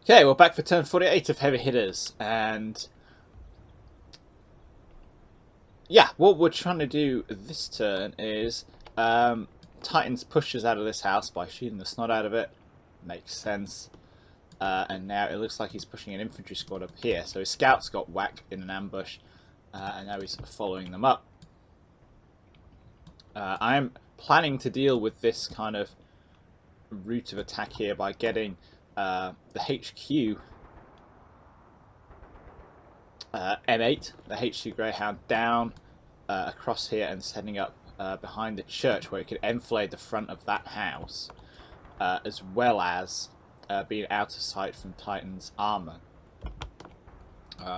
Okay, we're back for turn 48 of Heavy Hitters, and yeah, what we're trying to do this turn is Titans pushes out of this house by shooting the snot out of it. Makes sense. And now it looks like he's pushing an infantry squad up here. So his scouts got whacked in an ambush, and now he's following them up. I'm planning to deal with this kind of route of attack here by getting the HQ M8, the HQ Greyhound, down across here and setting up behind the church where it could enfilade the front of that house, as well as being out of sight from Titan's armor.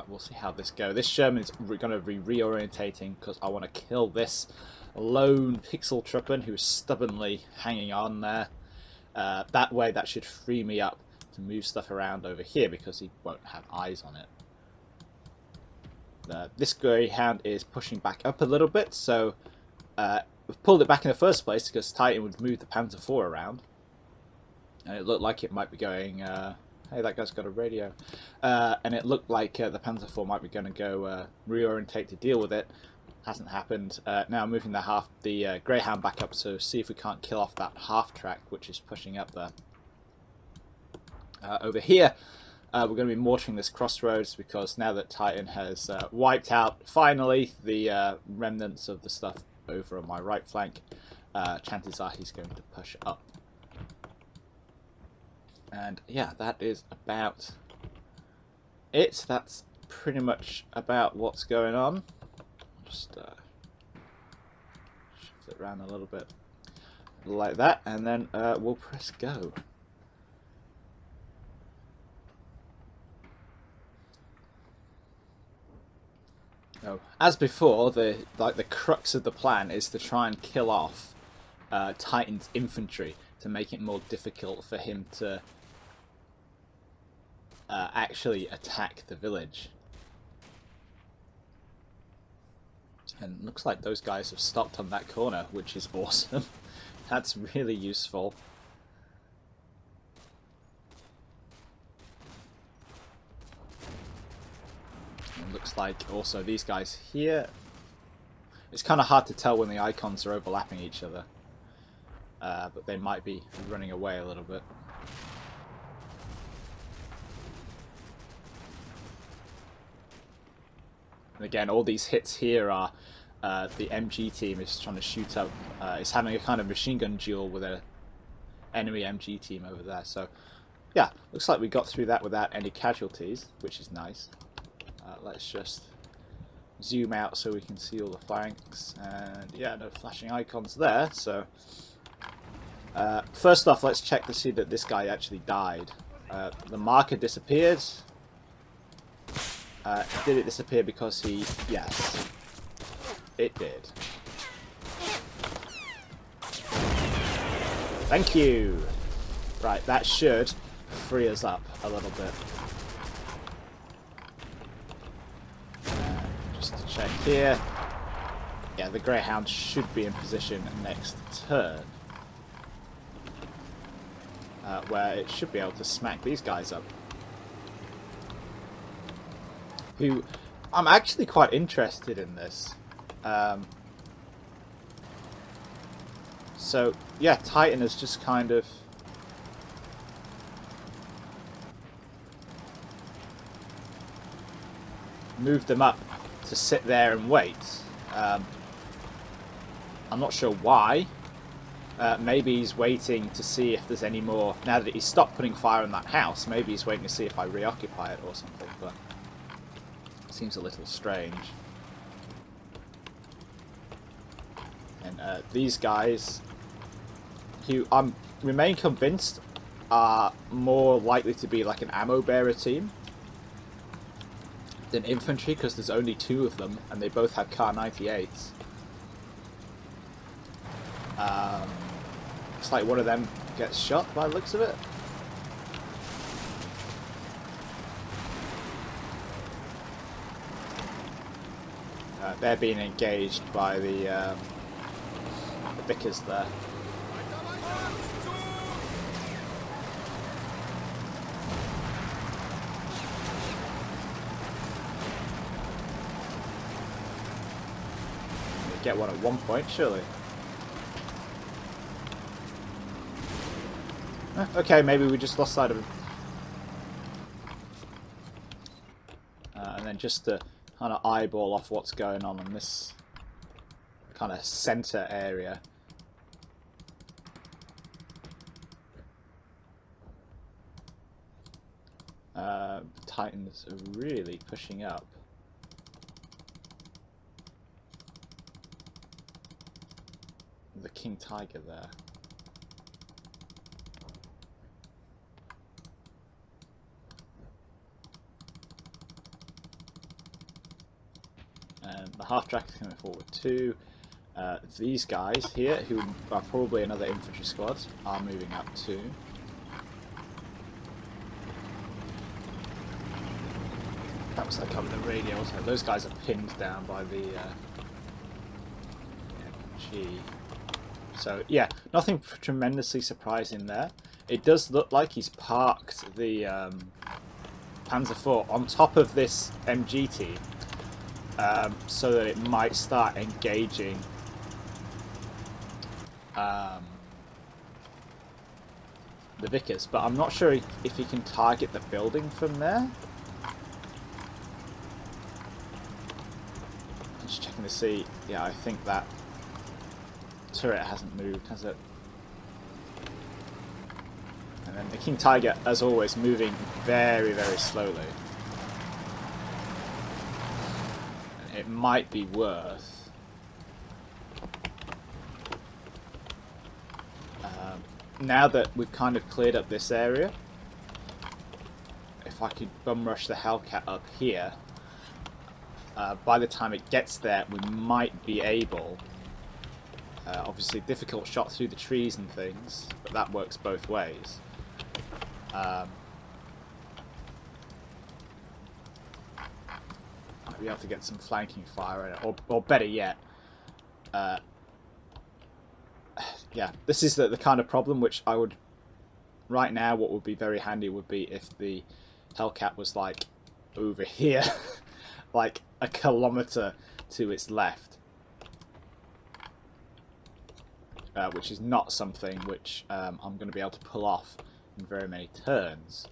We'll see how this goes. This Sherman's going to be reorientating because I want to kill this lone pixel trooper who is stubbornly hanging on there. That way that should free me up to move stuff around over here because he won't have eyes on it. This Greyhound is pushing back up a little bit, so we've pulled it back in the first place because Titan would move the Panzer IV around. And it looked like it might be going, hey, that guy's got a radio. And it looked like the Panzer IV might be going to go reorientate to deal with it. Hasn't happened. Now I'm moving the Greyhound back up, so see if we can't kill off that half track which is pushing up there. Over here, we're going to be mortaring this crossroads because now that Titan has wiped out, finally, the remnants of the stuff over on my right flank, chances are he's going to push up. And yeah, that is about it. That's pretty much about what's going on. Just shift it around a little bit like that, and then we'll press go. Oh, as before, the crux of the plan is to try and kill off Titan's infantry to make it more difficult for him to actually attack the village. And looks like those guys have stopped on that corner, which is awesome. That's really useful. And looks like also these guys here. It's kind of hard to tell when the icons are overlapping each other. But they might be running away a little bit. And again, all these hits here are the MG team is trying to shoot up. It's having a kind of machine gun duel with an enemy MG team over there. So, yeah, looks like we got through that without any casualties, which is nice. Let's just zoom out so we can see all the flanks. And yeah, no flashing icons there. So, first off, let's check to see that this guy actually died. The marker disappeared. Did it disappear because he... Yes. It did. Thank you! Right, that should free us up a little bit. Just to check here. Yeah, the Greyhound should be in position next turn. Where it should be able to smack these guys up. Who, I'm actually quite interested in this. So, yeah, Titan has just kind of moved them up to sit there and wait. I'm not sure why. Maybe he's waiting to see if there's any more. Now that he's stopped putting fire on that house, maybe he's waiting to see if I reoccupy it or something, but seems a little strange. And these guys, who I remain convinced are more likely to be like an ammo bearer team than infantry, because there's only two of them and they both have Kar 98s. Looks like one of them gets shot by the looks of it. They're being engaged by the Vickers there. could get one at one point, surely. Okay, maybe we just lost sight of him. And then just to kind of eyeball off what's going on in this kind of center area. Titans are really pushing up. The King Tiger there. And the half-track is coming forward too. These guys here, who are probably another infantry squad, are moving up too. That was like on the radio, wasn't it? Those guys are pinned down by the MG. So yeah, nothing tremendously surprising there. It does look like he's parked the Panzer IV on top of this MG team, so that it might start engaging the Vickers. But I'm not sure if he can target the building from there. Just checking to see. Yeah, I think that turret hasn't moved, has it? And then the King Tiger, as always, moving very, very slowly. And it might be worth now that we've kind of cleared up this area, if I could bum rush the Hellcat up here, by the time it gets there, we might be able. Obviously, difficult shot through the trees and things, but that works both ways. Might be able to get some flanking fire in it, or better yet, yeah, this is the kind of problem which I would, right now, what would be very handy would be if the Hellcat was like over here, like a kilometre to its left. Which is not something which I'm going to be able to pull off in very many turns.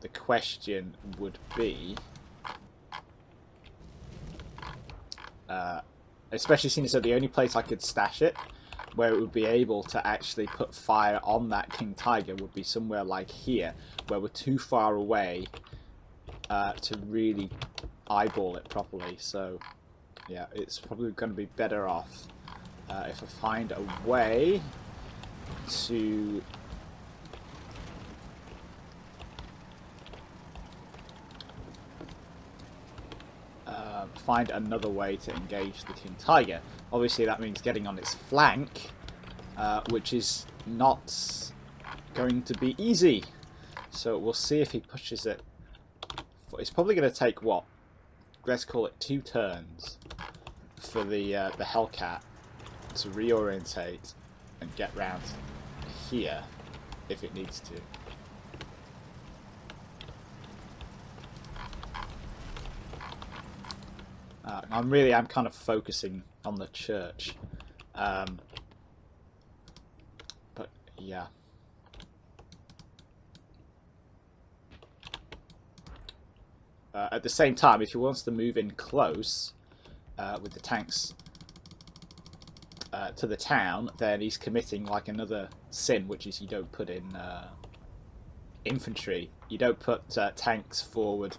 The question would be, especially seeing as though the only place I could stash it, where it would be able to actually put fire on that King Tiger, would be somewhere like here, where we're too far away to really eyeball it properly. So yeah, it's probably going to be better off if I find a way to find another way to engage the King Tiger. Obviously that means getting on its flank, which is not going to be easy. So we'll see if he pushes it. It's probably going to take, what, let's call it 2 turns for the Hellcat to reorientate and get round here if it needs to. I'm kind of focusing on the church, but yeah. At the same time, if he wants to move in close with the tanks to the town, then he's committing like another sin, which is you don't put in infantry. You don't put tanks forward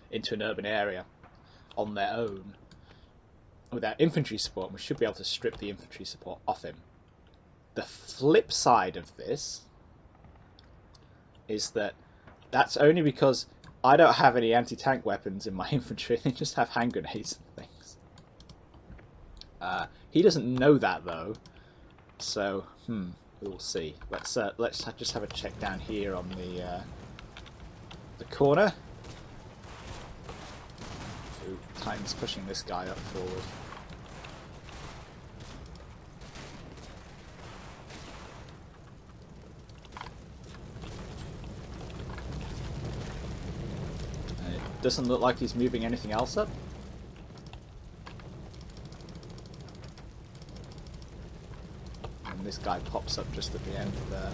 into an urban area on their own without infantry support. We should be able to strip the infantry support off him. The flip side of this is that that's only because I don't have any anti-tank weapons in my infantry. They just have hand grenades and things. He doesn't know that though, so we'll see. Let's just have a check down here on the corner. Ooh, Titan's pushing this guy up forward. And it doesn't look like he's moving anything else up. this guy pops up just at the end there.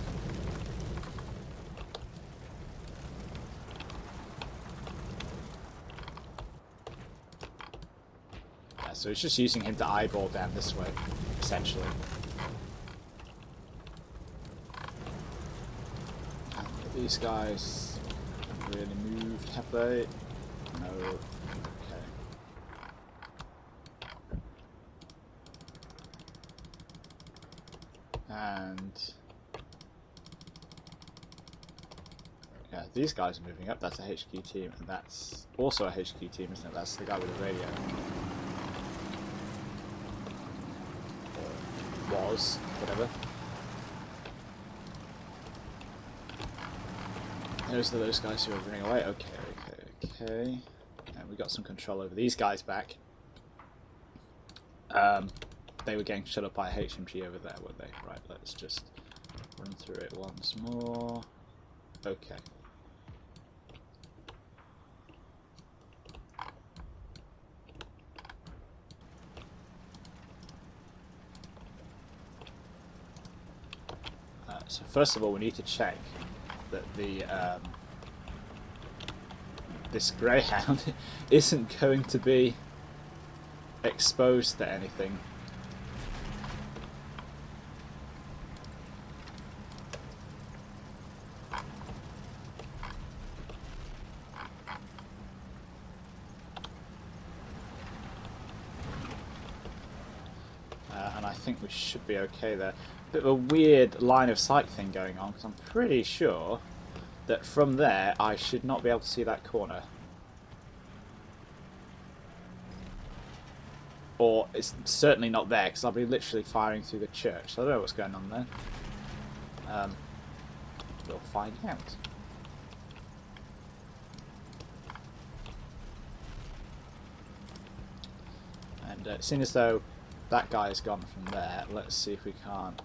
Yeah, so it's just using him to eyeball down this way, essentially. And these guys haven't really moved, have they? No. Okay. And yeah, these guys are moving up. That's a HQ team, and that's also a HQ team, isn't it? That's the guy with the radio. Or was, whatever. Those are those guys who are running away. Okay. And we got some control over these guys back. They were getting shut up by a HMG over there, were they? Right, let's just run through it once more. Okay. So first of all, we need to check that the this greyhound isn't going to be exposed to anything. And I think we should be okay there. Bit of a weird line of sight thing going on, because I'm pretty sure that from there I should not be able to see that corner. Or it's certainly not there, because I'll be literally firing through the church. So I don't know what's going on there. We'll find out. And it seems as though that guy has gone from there. Let's see if we can't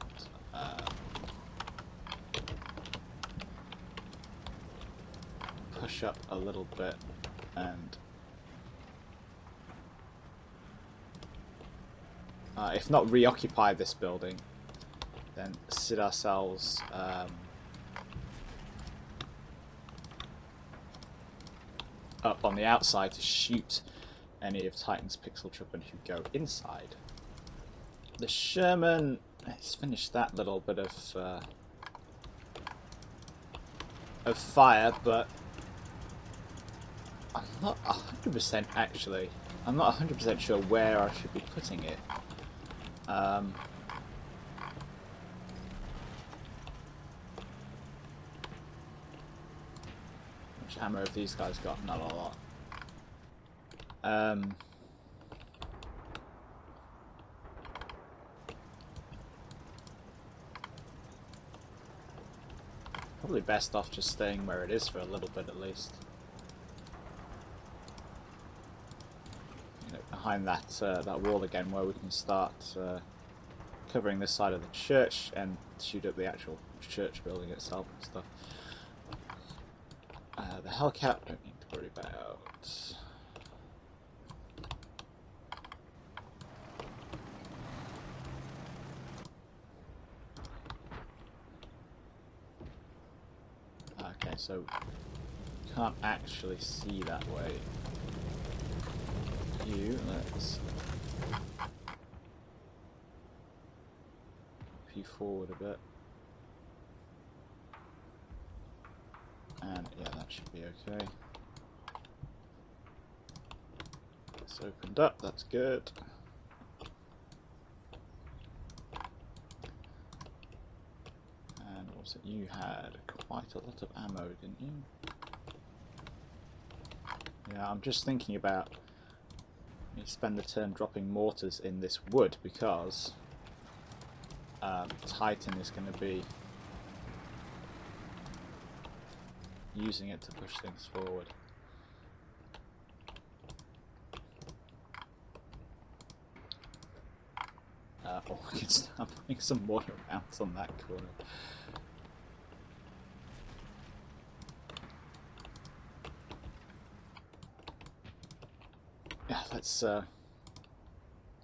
push up a little bit and if not reoccupy this building, then sit ourselves up on the outside to shoot any of Titan's pixel troopmen who go inside. The Sherman has finished that little bit of fire, but I'm not 100% actually. I'm not 100% sure where I should be putting it. Which ammo have these guys got? Not a lot. Probably best off just staying where it is for a little bit at least. You know, behind that that wall again, where we can start covering this side of the church and shoot up the actual church building itself and stuff. The Hellcat, don't need to worry about. Okay, so can't actually see that way. Let's move you forward a bit. And yeah, that should be okay. It's opened up, that's good. And what was it? You had quite a lot of ammo, didn't you? Yeah, I'm just thinking about me spend the turn dropping mortars in this wood because Titan is going to be using it to push things forward. Or we can start putting some mortar rounds on that corner. Yeah, let's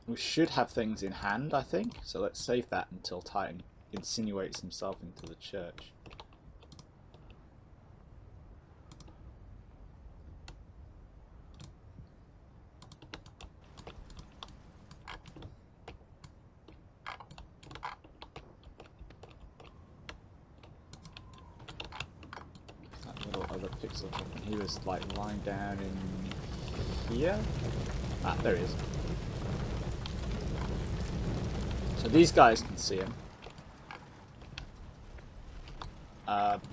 we should have things in hand, I think, so let's save that until Titan insinuates himself into the church. That little other pixel, he was like lying down in here. Ah, there he is. So these guys can see him.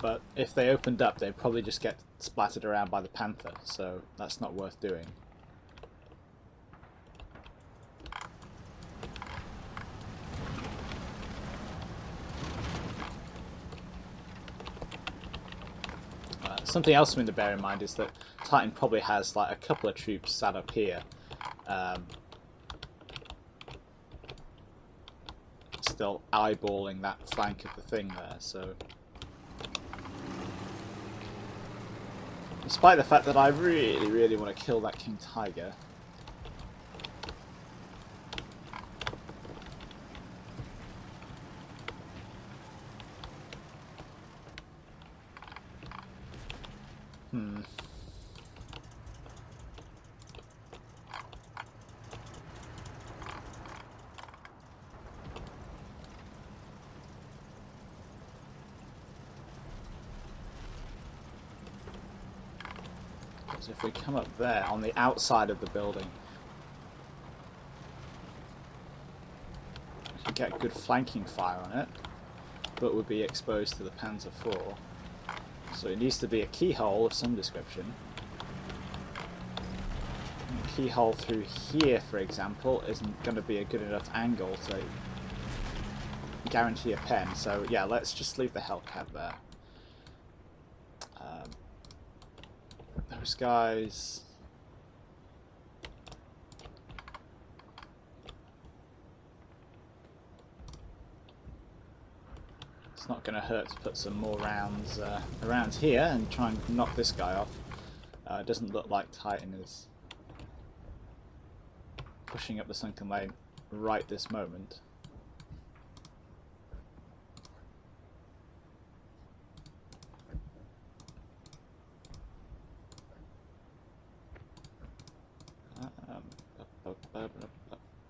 But if they opened up, they'd probably just get splattered around by the panther, so that's not worth doing. Something else we need to bear in mind is that Titan probably has like a couple of troops sat up here. Still eyeballing that flank of the thing there, so despite the fact that I really want to kill that King Tiger, if we come up there on the outside of the building, we can get good flanking fire on it, but would be exposed to the Panzer IV. So it needs to be a keyhole of some description. A keyhole through here, for example, isn't going to be a good enough angle to guarantee a pen. So yeah, let's just leave the Hellcat there. Those guys. It's not going to hurt to put some more rounds around here and try and knock this guy off. It doesn't look like Titan is pushing up the sunken lane right this moment.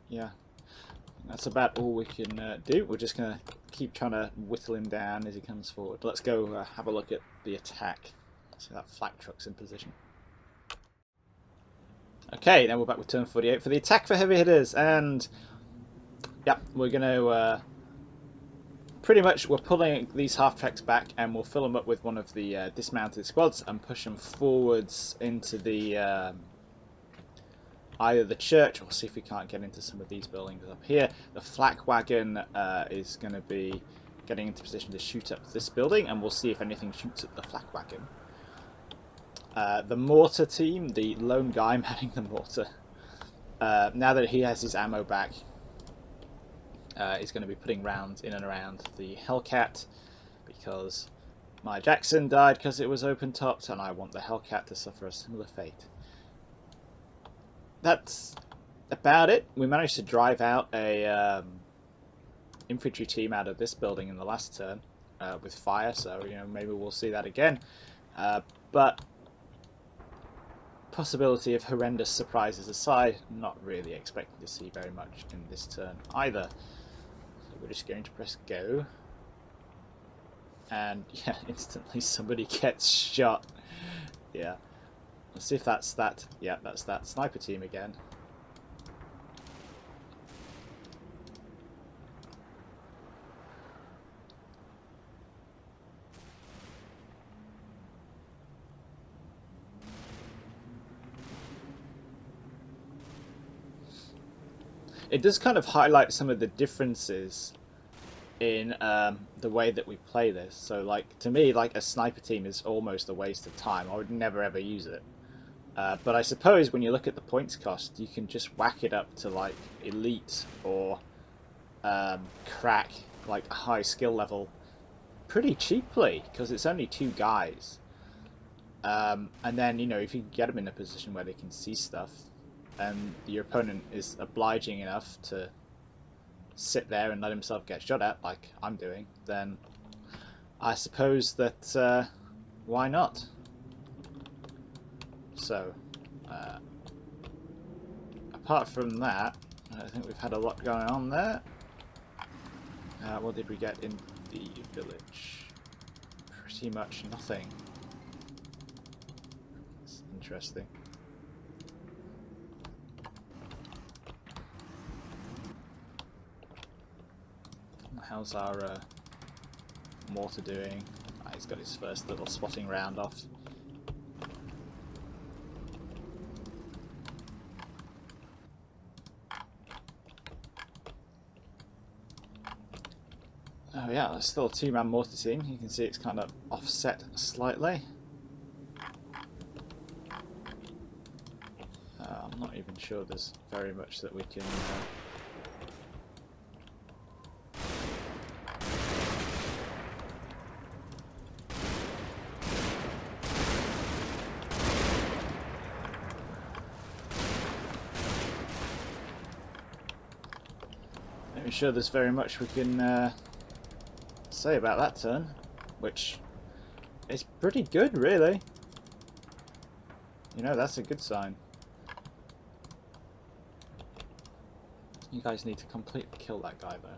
Yeah, that's about all we can do. We're just going to keep trying to whittle him down as he comes forward. Let's go have a look at the attack. So that flak truck's in position. Okay, then we're back with turn 48 for the attack for heavy hitters, and yeah, we're going to pretty much we're pulling these half tracks back, and we'll fill them up with one of the dismounted squads and push them forwards into the either the church, or see if we can't get into some of these buildings up here. The flak wagon is going to be getting into position to shoot up this building, and we'll see if anything shoots at the flak wagon. The mortar team, the lone guy manning the mortar, now that he has his ammo back, is going to be putting rounds in and around the Hellcat, because my Jackson died because it was open-topped, and I want the Hellcat to suffer a similar fate. That's about it. We managed to drive out a infantry team out of this building in the last turn with fire, so you know, maybe we'll see that again. But possibility of horrendous surprises aside, not really expecting to see very much in this turn either. So we're just going to press go, and yeah, instantly somebody gets shot. Yeah. Let's see if that's that. Yeah, that's that sniper team again. It does kind of highlight some of the differences in the way that we play this. So, like, to me, like, a sniper team is almost a waste of time. I would never ever use it. But I suppose when you look at the points cost, you can just whack it up to like elite or crack, like a high skill level, pretty cheaply, because it's only 2 guys. And then, you know, if you can get them in a position where they can see stuff, and your opponent is obliging enough to sit there and let himself get shot at like I'm doing, then I suppose that why not? So apart from that, I think we've had a lot going on there. What did we get in the village? Pretty much nothing. It's interesting. How's our mortar doing? He's got his first little spotting round off. Oh yeah, there's still a 2-man mortar team. You can see it's kind of offset slightly. I'm not even sure there's very much that we can... I'm sure there's very much we can say about that turn, which is pretty good, really. You know, that's a good sign. You guys need to completely kill that guy, though.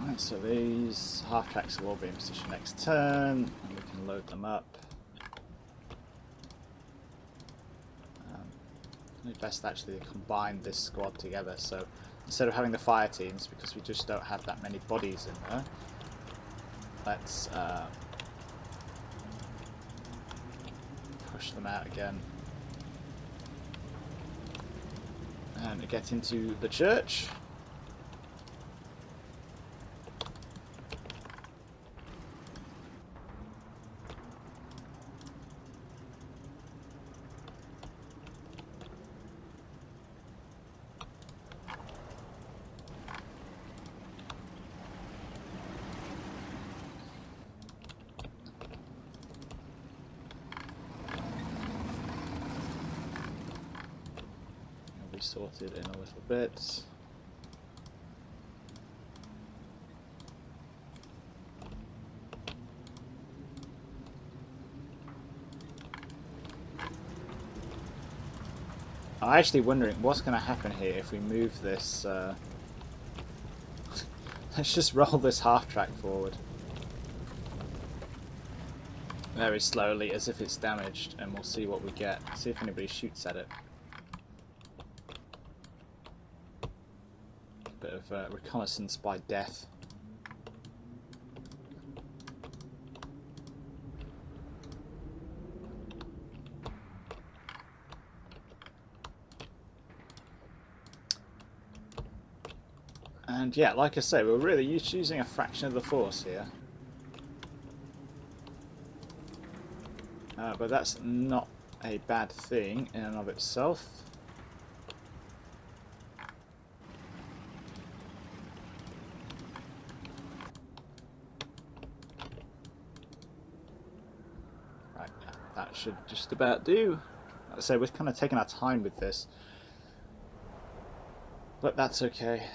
Alright, so these half tracks will all be in position next turn, and we can load them up. It's best actually to combine this squad together, so instead of having the fire teams, because we just don't have that many bodies in there, let's push them out again. And get into the church. Sorted in a little bit. I'm actually wondering what's going to happen here if we move this. Let's just roll this half track forward very slowly as if it's damaged, and we'll see what we get. See if anybody shoots at it. Bit of reconnaissance by death. And yeah, like I say, we're really using a fraction of the force here. But that's not a bad thing in and of itself. That should just about do. Like I say, we're kind of taking our time with this, but that's okay.